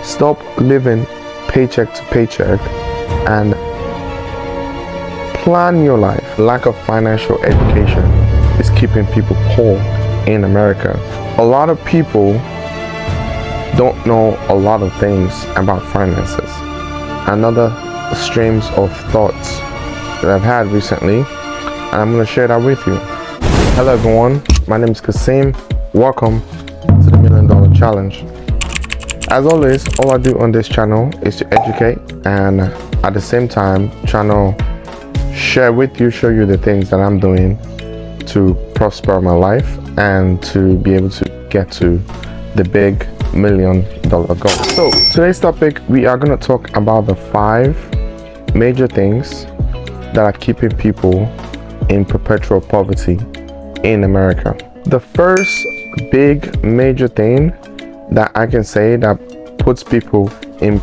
Stop living paycheck to paycheck and plan your life. Lack of financial education is keeping people poor in America. A lot of people don't know a lot of things about finances. Another streams of thoughts that I've had recently, and I'm going to share that with you. Hello everyone, my name is Kaseem. Welcome to the $1 Million Challenge. As always, all I do on this channel is to educate and at the same time show you the things that I'm doing to prosper my life and to be able to get to the big $1 million goal. So today's topic, we are going to talk about the 5 major things that are keeping people in perpetual poverty in America. The first big major thing that I can say that puts people in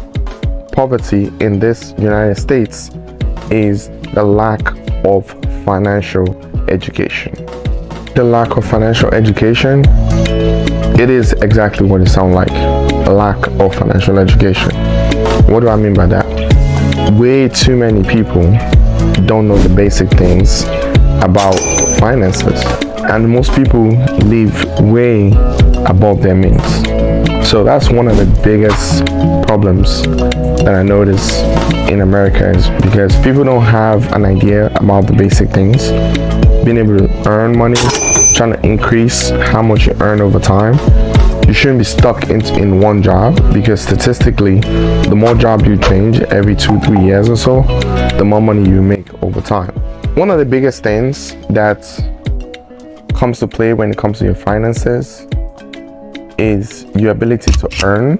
poverty in this United States is the lack of financial education. The lack of financial education, it is exactly what it sounds like, a lack of financial education. What do I mean by that? Way too many people don't know the basic things about finances, and most people live way above their means. So that's one of the biggest problems that I notice in America, is because people don't have an idea about the basic things. Being able to earn money, trying to increase how much you earn over time. You shouldn't be stuck in one job, because statistically, the more job you change every 2-3 years or so, the more money you make over time. One of the biggest things that comes to play when it comes to your finances is your ability to earn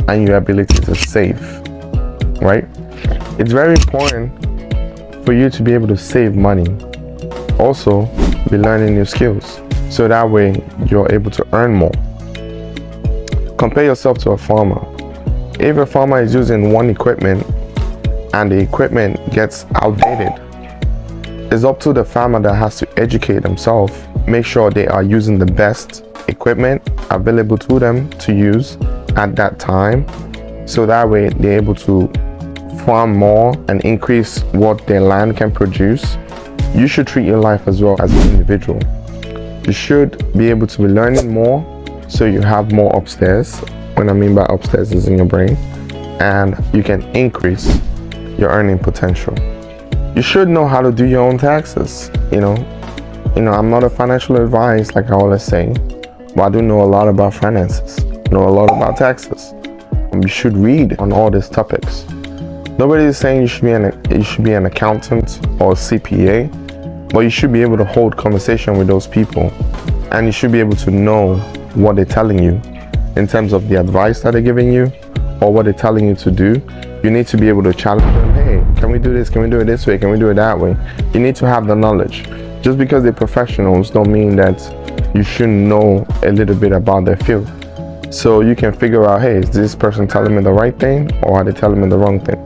and your ability to save, right? It's very important for you to be able to save money. Also, be learning new skills, so that way you're able to earn more. Compare yourself to a farmer. If a farmer is using one equipment and the equipment gets outdated, it's up to the farmer that has to educate themselves, make sure they are using the best equipment available to them to use at that time, so that way they're able to farm more and increase what their land can produce. You should treat your life as well as an individual. You should be able to be learning more, so you have more upstairs. What I mean by upstairs is in your brain, and you can increase your earning potential. You should know how to do your own taxes. You know, I'm not a financial advisor like I always say, but I do know a lot about finances, know a lot about taxes. You should read on all these topics. Nobody is saying you should be an accountant or a CPA, but you should be able to hold conversation with those people, and you should be able to know what they're telling you in terms of the advice that they're giving you or what they're telling you to do. You need to be able to challenge them. Hey, can we do this? Can we do it this way? Can we do it that way? You need to have the knowledge. Just because they're professionals don't mean that you shouldn't know a little bit about their field. So you can figure out, hey, is this person telling me the right thing, or are they telling me the wrong thing?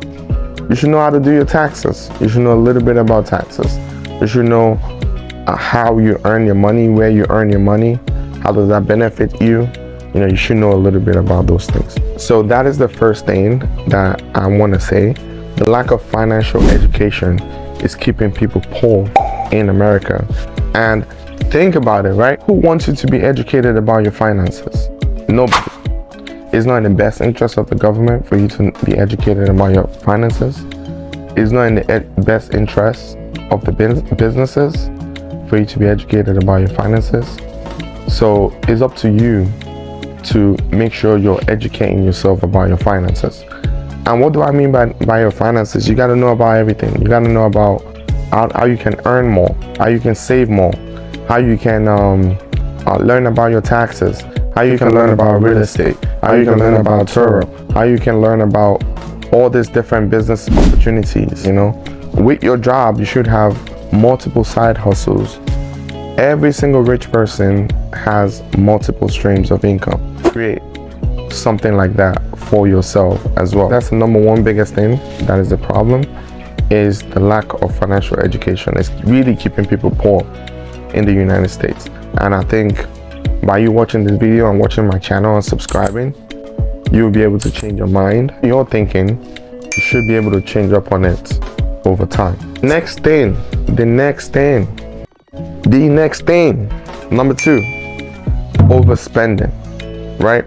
You should know how to do your taxes. You should know a little bit about taxes. You should know how you earn your money, where you earn your money, how does that benefit you. You should know a little bit about those things. So that is the first thing that I want to say. The lack of financial education is keeping people poor in America. And think about it, right? Who wants you to be educated about your finances? Nobody. It's not in the best interest of the government for you to be educated about your finances. It's not in the best interest of the businesses for you to be educated about your finances. So it's up to you to make sure you're educating yourself about your finances. And what do I mean by your finances? You got to know about everything. You got to know about how you can earn more, how you can save more, how you can learn about your taxes, how you can learn about real estate, how you can learn about Turo, how you can learn about all these different business opportunities. With your job, you should have multiple side hustles. Every single rich person has multiple streams of income. Create something like that for yourself as well. That's the number one biggest thing that is the problem, is the lack of financial education. It's really keeping people poor in the United States. And I think by you watching this video and watching my channel and subscribing, you'll be able to change your mind. Your thinking, you should be able to change up on it over time. The next thing, number 2, overspending, right?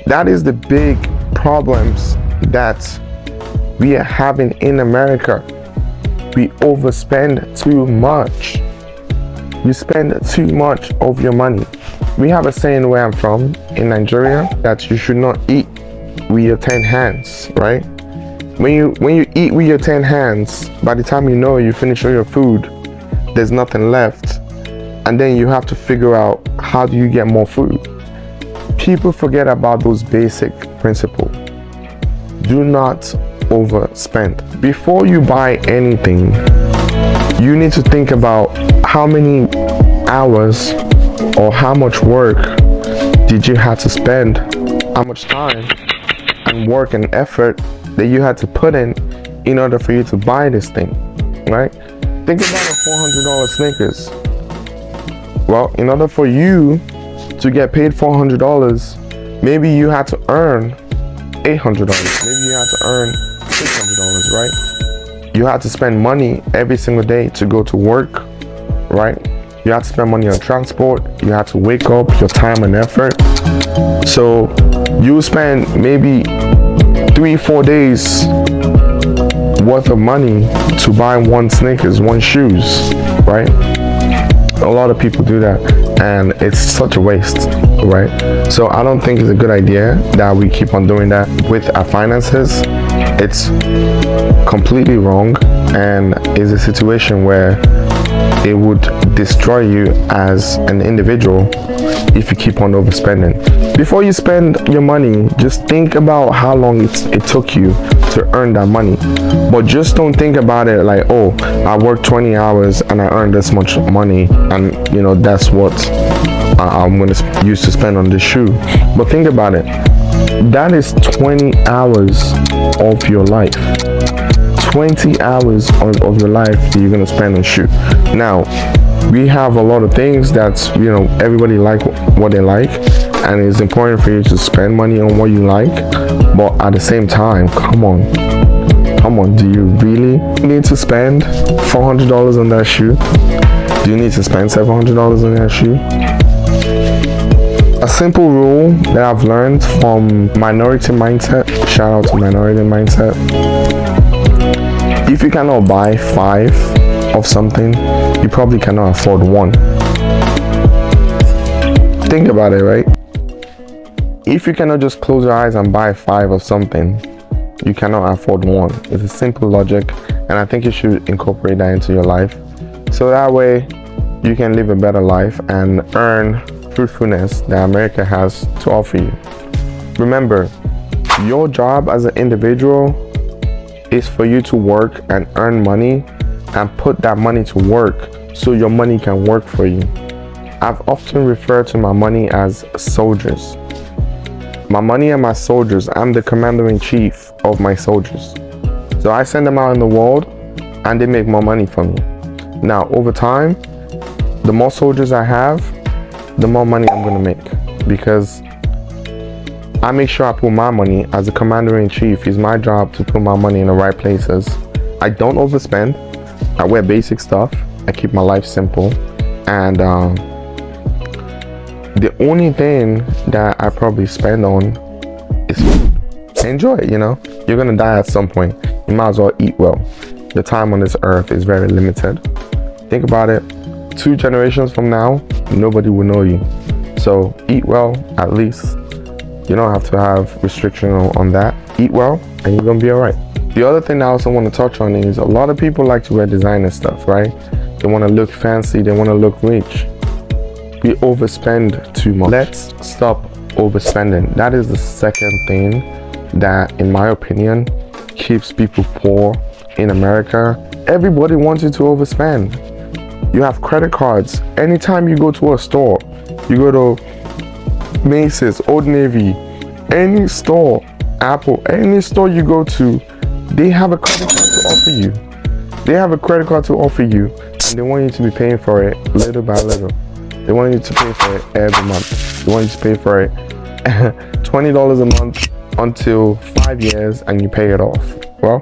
That is the big problems that we are having in America. We overspend too much. You spend too much of your money. We have a saying where I'm from in Nigeria that you should not eat with your 10 hands, right? When you eat with your 10 hands, by the time you know you finish all your food, there's nothing left. And then you have to figure out, how do you get more food? People forget about those basic principles. Do not overspend. Before you buy anything, you need to think about how many hours or how much work did you have to spend, how much time and work and effort that you had to put in order for you to buy this thing, right? Think about a $400 Snickers. Well, in order for you to get paid $400, maybe you had to earn $800. Maybe you had to earn $600, right? You had to spend money every single day to go to work, right? You had to spend money on transport. You had to wake up, your time and effort. So you spend maybe 3-4 days worth of money to buy one Snickers, one shoes, right? A lot of people do that, and it's such a waste, right? So I don't think it's a good idea that we keep on doing that with our finances. It's completely wrong, and is a situation where it would destroy you as an individual if you keep on overspending. Before you spend your money, just think about how long it took you to earn that money. But just don't think about it like, oh, I worked 20 hours and I earned this much money, and you know, that's what I'm going to use to spend on this shoe. But think about it. That is 20 hours of your life. 20 hours of your life that you're going to spend on shoe. Now, we have a lot of things that, you know, everybody like what they like, and it's important for you to spend money on what you like. But at the same time, come on, do you really need to spend $400 on that shoe? Do you need to spend $700 on that shoe? A simple rule that I've learned from Minority Mindset, shout out to Minority Mindset. If you cannot buy 5 of something, you probably cannot afford 1. Think about it, right? If you cannot just close your eyes and buy 5 of something, you cannot afford 1. It's a simple logic, and I think you should incorporate that into your life. So that way, you can live a better life and earn fruitfulness that America has to offer you. Remember, your job as an individual is for you to work and earn money and put that money to work so your money can work for you. I've often referred to my money as soldiers. My money and my soldiers, I'm the commander-in-chief of my soldiers. So I send them out in the world and they make more money for me. Now, over time, the more soldiers I have, the more money I'm gonna make, because I make sure I put my money as a commander-in-chief. It's my job to put my money in the right places. I don't overspend. I wear basic stuff. I keep my life simple. And the only thing that I probably spend on is food. Enjoy it, you know? You're gonna die at some point. You might as well eat well. The time on this earth is very limited. Think about it. 2 generations from now, nobody will know you. So eat well, at least. You don't have to have restriction on that. Eat well, and you're gonna be all right. The other thing I also want to touch on is a lot of people like to wear designer stuff, right? They want to look fancy, they want to look rich. We overspend too much. Let's stop overspending. That is the second thing that, in my opinion, keeps people poor in America. Everybody wants you to overspend. You have credit cards. Anytime you go to a store, you go to Macy's, Old Navy, any store, Apple, any store you go to, they have a credit card to offer you. They have a credit card to offer you, and they want you to be paying for it little by little. They want you to pay for it every month. They want you to pay for it $20 a month until 5 years and you pay it off. Well,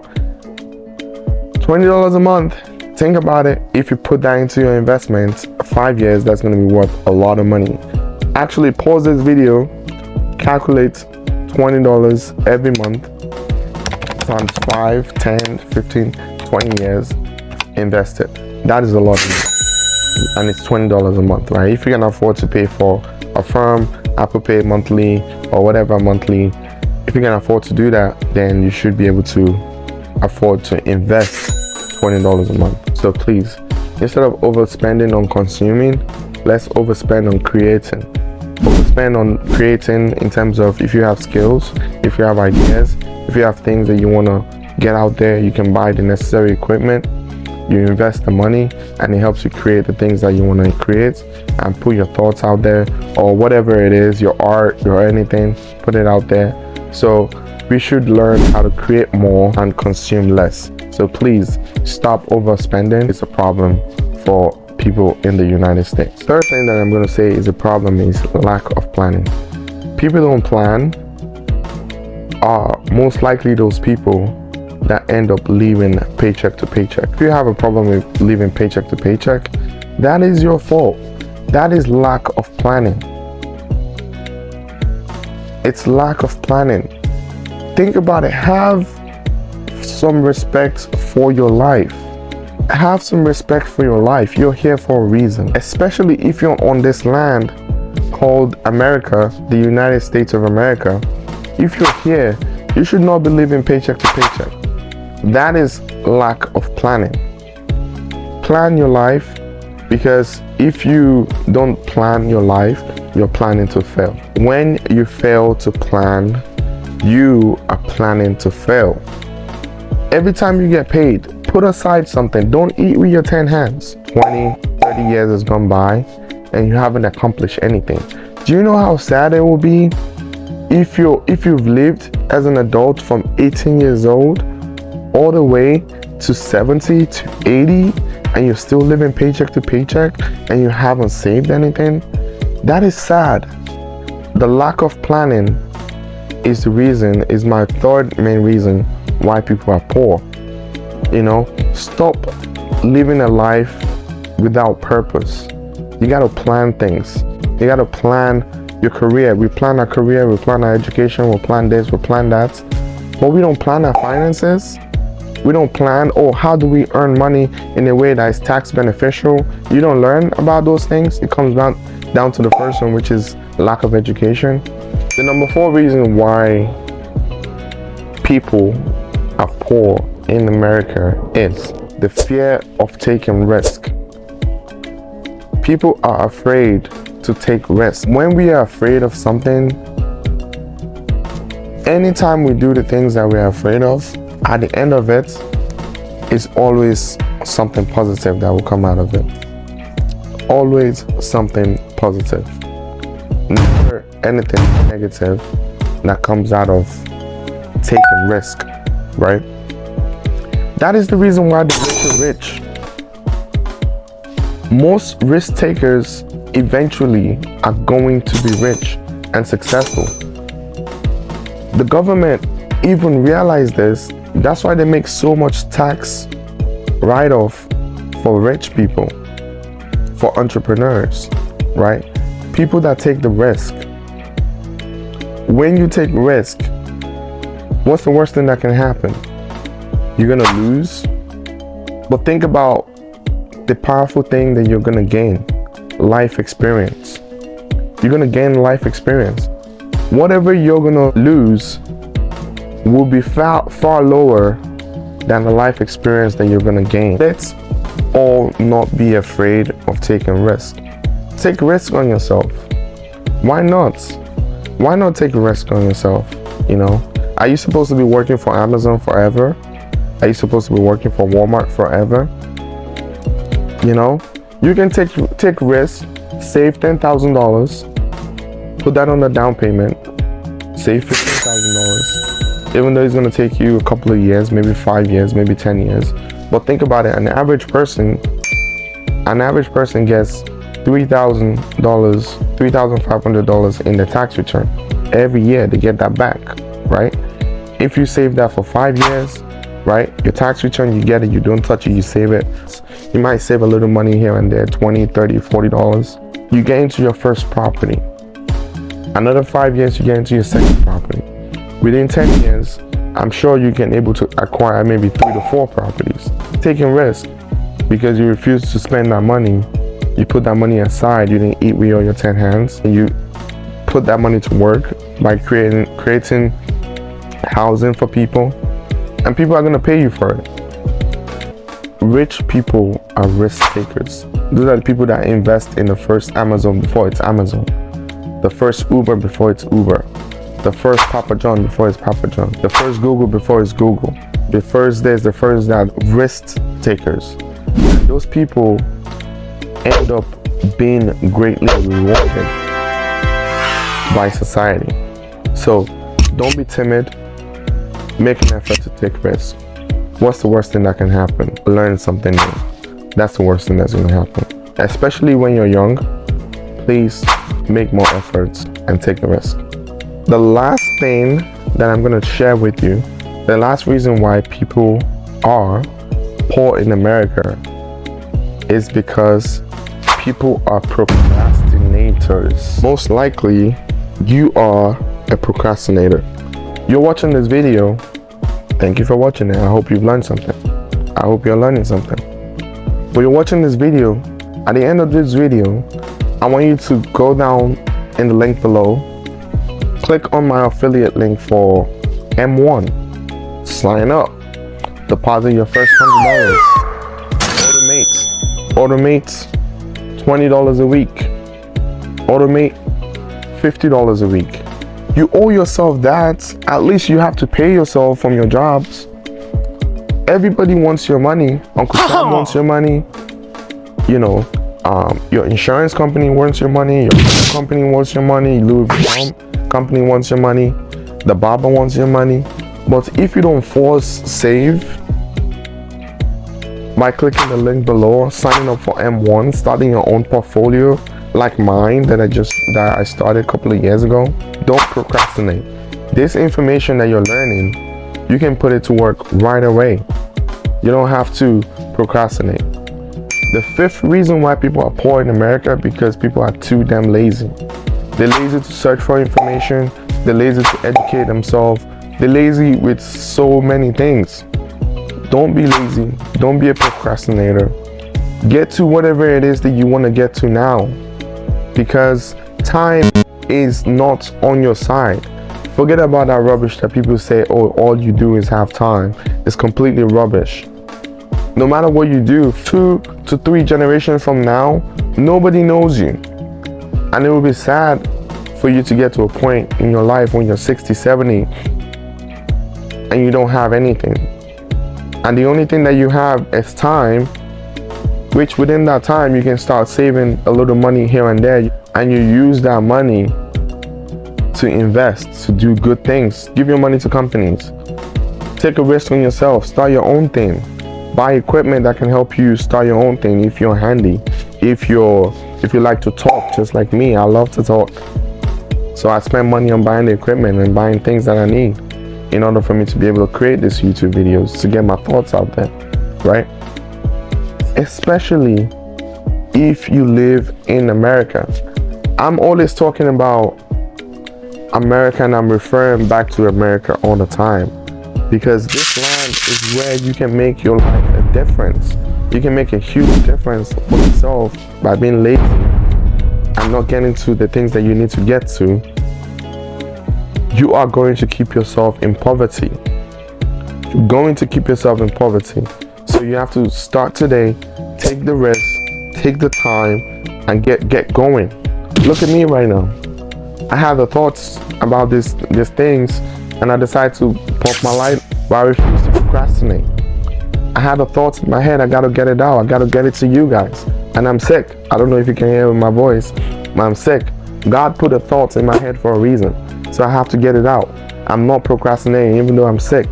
$20 a month, think about it. If you put that into your investments, 5 years, that's going to be worth a lot of money. Actually, pause this video, calculate $20 every month times 5, 10, 15, 20 years invested. That is a lot of money. And it's $20 a month, right? If you can afford to pay for a firm, Apple Pay monthly or whatever monthly, if you can afford to do that, then you should be able to afford to invest $20 a month. So please, instead of overspending on consuming, let's overspend on creating. Overspend on creating in terms of if you have skills, if you have ideas, if you have things that you want to get out there, you can buy the necessary equipment, you invest the money, and it helps you create the things that you want to create and put your thoughts out there, or whatever it is, your art, your anything, put it out there. So we should learn how to create more and consume less. So please stop overspending. It's a problem for people in the United States. Third thing that I'm going to say is a problem is lack of planning. People don't plan are most likely those people that end up living paycheck to paycheck. If you have a problem with living paycheck to paycheck, that is your fault. That is lack of planning. It's lack of planning. Think about it. Have some respect for your life. Have some respect for your life. You're here for a reason, especially if you're on this land called America, the United States of America. If you're here, you should not be living paycheck to paycheck. That is lack of planning. Plan your life, because if you don't plan your life, you're planning to fail. When you fail to plan, you are planning to fail. Every time you get paid, put aside something. Don't eat with your 10 hands. 20, 30 years has gone by and you haven't accomplished anything. Do you know how sad it will be if you've lived as an adult from 18 years old all the way to 70 to 80 and you're still living paycheck to paycheck and you haven't saved anything? That is sad. The lack of planning is my third main reason why people are poor. You know, stop living a life without purpose. You got to plan things. You got to plan your career. We plan our career, we plan our education, we plan this, we plan that. But we don't plan our finances. We don't plan, how do we earn money in a way that is tax beneficial? You don't learn about those things. It comes down to the first one, which is lack of education. The number 4 reason why people are poor in America is the fear of taking risk. People are afraid to take risks. When we are afraid of something, anytime we do the things that we are afraid of, at the end of it is always something positive that will come out of it. Always something positive. Never anything negative that comes out of taking risk, right? That is the reason why the rich are rich. Most risk takers eventually are going to be rich and successful. The government even realized this. That's why they make so much tax write-off for rich people, for entrepreneurs, right? People that take the risk. When you take risk, what's the worst thing that can happen? You're gonna lose. But think about the powerful thing that you're gonna gain. Life experience. You're gonna gain life experience. Whatever you're gonna lose will be far lower than the life experience that you're gonna gain. Let's all not be afraid of taking risk. Take risk on yourself. Why not? Why not take a risk on yourself? You know, are you supposed to be working for Amazon forever? Are you supposed to be working for Walmart forever? You know, you can take risks, save $10,000, put that on the down payment, save $15,000, even though it's going to take you a couple of years, maybe 5 years, maybe 10 years. But think about it, an average person gets $3,500 in the tax return. every year. They get that back, right? If you save that for 5 years, right, your tax return, you get it, you don't touch it, you save it. You might save a little money here and there, $20, $30, $40. You get into your first property. Another 5 years, you get into your second property. Within 10 years, I'm sure you can able to acquire maybe 3 to 4 properties. Taking risk because you refuse to spend that money. You put that money aside, you didn't eat with all your 10 hands, and you put that money to work by creating housing for people, and people are going to pay you for it. Rich people are risk takers. Those are the people that invest in the first Amazon before it's Amazon, the first Uber before it's Uber, the first Papa John before it's Papa John, the first Google before it's Google, the first this, the first that. Risk takers. And those people end up being greatly rewarded by society. So don't be timid. Make an effort to take risks. What's the worst thing that can happen? Learn something new. That's the worst thing that's going to happen. Especially when you're young, please make more efforts and take a risk. The last thing that I'm going to share with you, the last reason why people are poor in America is because people are procrastinators. Most likely, you are a procrastinator. You're watching this video. Thank you for watching it. I hope you've learned something. I hope you're learning something. When you're watching this video, at the end of this video, I want you to go down in the link below, click on my affiliate link for M1, sign up, deposit your first $100, automate $20 a week, automate $50 a week. You owe yourself that. At least you have to pay yourself from your jobs. Everybody wants your money. Uncle Sam wants your money. You know, your insurance company wants your money. Your company wants your money. Louis Vuitton company wants your money. The barber wants your money. But if you don't force save by clicking the link below, signing up for M1, starting your own portfolio like mine that I started a couple of years ago, don't procrastinate. This information that you're learning, you can put it to work right away. You don't have to procrastinate. The fifth reason why people are poor in America, because people are too damn lazy. They're lazy to search for information. They're lazy to educate themselves. They're lazy with so many things. Don't be lazy. Don't be a procrastinator. Get to whatever it is that you want to get to now, because time is not on your side. Forget about that rubbish that people say, oh, all you do is have time. It's completely rubbish. No matter what you do, 2 to 3 generations from now, nobody knows you. And it will be sad for you to get to a point in your life when you're 60, 70, and you don't have anything. And the only thing that you have is time, which within that time you can start saving a little money here and there, and you use that money to invest, to do good things. Give your money to companies. Take a risk on yourself. Start your own thing. Buy equipment that can help you start your own thing if you're handy. If you like to talk, just like me, I love to talk. So I spend money on buying the equipment and buying things that I need in order for me to be able to create these YouTube videos, to get my thoughts out there, right? Especially if you live in America. I'm always talking about America, and I'm referring back to America all the time, because this land is where you can make your life a difference. You can make a huge difference for yourself by being lazy and not getting to the things that you need to get to. You are going to keep yourself in poverty. You're going to keep yourself in poverty. So you have to start today, take the risk, take the time, and get going. Look at me right now. I have the thoughts about these things, and I decide to pop my light, but I refuse to procrastinate. I had the thoughts in my head. I gotta get it out. I gotta get it to you guys. And I'm sick. I don't know if you can hear my voice, but I'm sick. God put the thoughts in my head for a reason, so I have to get it out. I'm not procrastinating, even though I'm sick.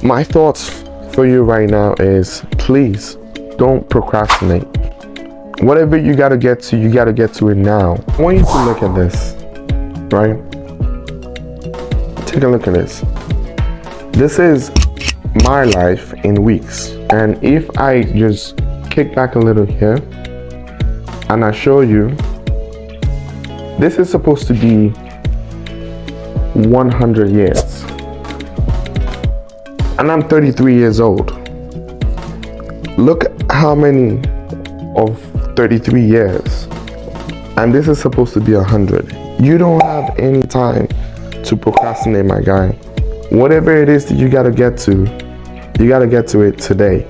My thoughts for you right now is, please don't procrastinate. Whatever you gotta get to, you gotta get to it now. I want you to look at this, right? take a look at this. This is my life in weeks. And if I just kick back a little here and I show you, this is supposed to be 100 years. And I'm 33 years old. Look how many of 33 years. And this is supposed to be 100. You don't have any time to procrastinate, my guy. Whatever it is that you gotta get to, you gotta get to it today.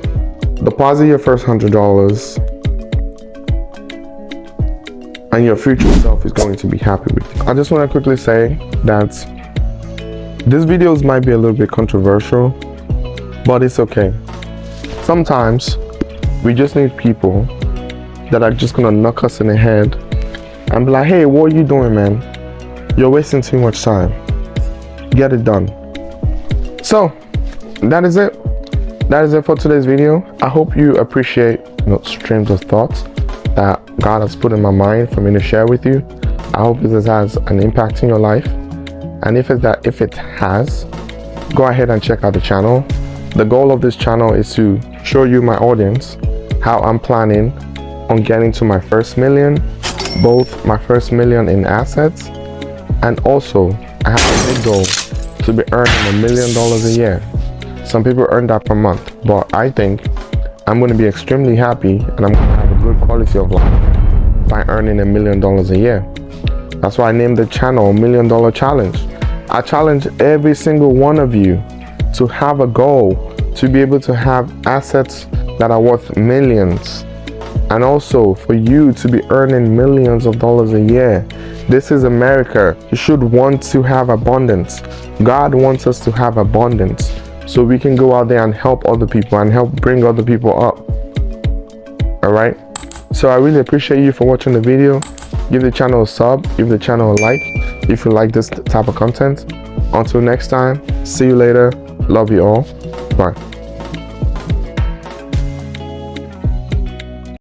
Deposit your first $100 and your future self is going to be happy with you. I just want to quickly say that these videos might be a little bit controversial, but it's okay. Sometimes we just need people that are just gonna knock us in the head and be like, hey, what are you doing, man? You're wasting too much time. Get it done. So that is it. That is it for today's video. I hope you appreciate streams of thoughts that God has put in my mind for me to share with you. I hope this has an impact in your life. And if it has, go ahead and check out the channel. The goal of this channel is to show you, my audience, how I'm planning on getting to my first million, both my first million in assets, and also I have a big goal to be earning $1 million a year. Some people earn that per month, but I think I'm going to be extremely happy and I'm going to have a good quality of life by earning $1 million a year. That's why I named the channel $1 Million Challenge. I challenge every single one of you to have a goal to be able to have assets that are worth millions, and also for you to be earning millions of dollars a year. This is America. You should want to have abundance. God wants us to have abundance so we can go out there and help other people and help bring other people up. All right. So I really appreciate you for watching the video. Give the channel a sub, give the channel a like if you like this type of content. Until next time, see you later. Love you all. Bye.